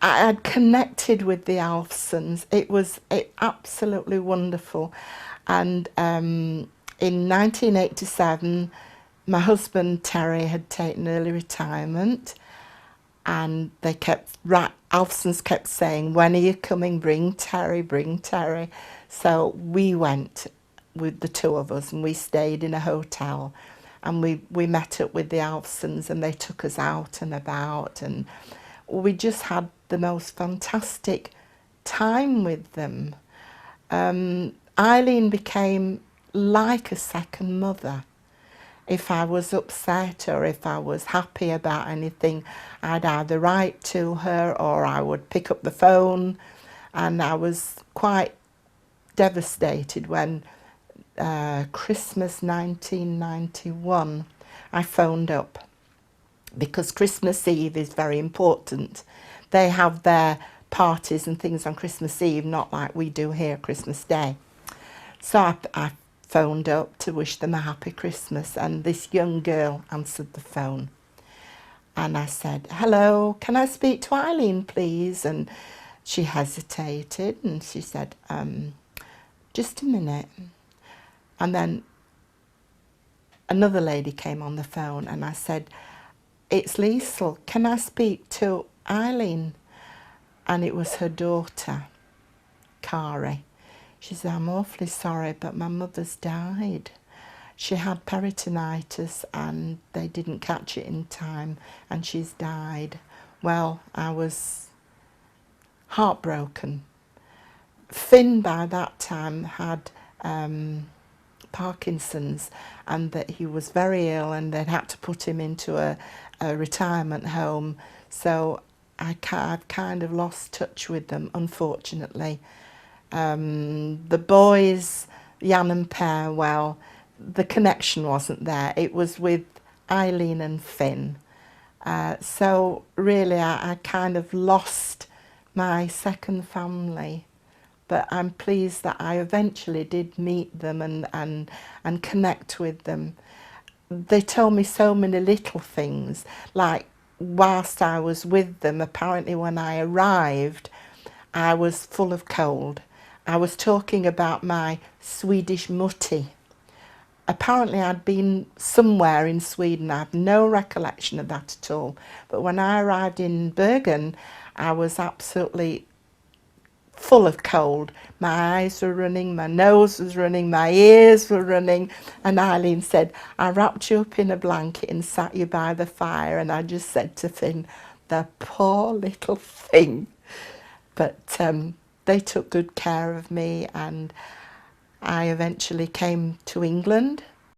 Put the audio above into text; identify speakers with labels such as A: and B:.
A: I had connected with the Alfsons. It was absolutely wonderful. And in 1987, my husband Terry had taken early retirement, and they kept, Alfsons kept saying, when are you coming? Bring Terry, bring Terry. So we went with the two of us, and we stayed in a hotel, and we met up with the Alfsons, and they took us out and about, and we just had the most fantastic time with them. Eileen became like a second mother. If I was upset or if I was happy about anything, I'd either write to her or I would pick up the phone. And I was quite devastated when Christmas 1991, I phoned up, because Christmas Eve is very important. They have their parties and things on Christmas Eve, not like we do here Christmas Day. So I phoned up to wish them a happy Christmas, and this young girl answered the phone. And I said, hello, can I speak to Eileen, please? And she hesitated, and she said, just a minute. And then another lady came on the phone, and I said, it's Liesel, can I speak to Eileen? And it was her daughter, Kari. She said, I'm awfully sorry, but my mother's died. She had peritonitis and they didn't catch it in time, and she's died. Well, I was heartbroken. Finn by that time had Parkinson's, and that he was very ill, and they'd had to put him into a retirement home. So I've kind of lost touch with them, unfortunately. The boys, Jan and Per, well, the connection wasn't there. It was with Eileen and Finn. So really I kind of lost my second family. But I'm pleased that I eventually did meet them and connect with them. They told me so many little things, like whilst I was with them, apparently when I arrived, I was full of cold. I was talking about my Swedish mutti. Apparently I'd been somewhere in Sweden. I have no recollection of that at all. But when I arrived in Bergen, I was absolutely full of cold. My eyes were running, my nose was running, my ears were running. And Eileen said, I wrapped you up in a blanket and sat you by the fire. And I just said to Finn, the poor little thing. But they took good care of me, and I eventually came to England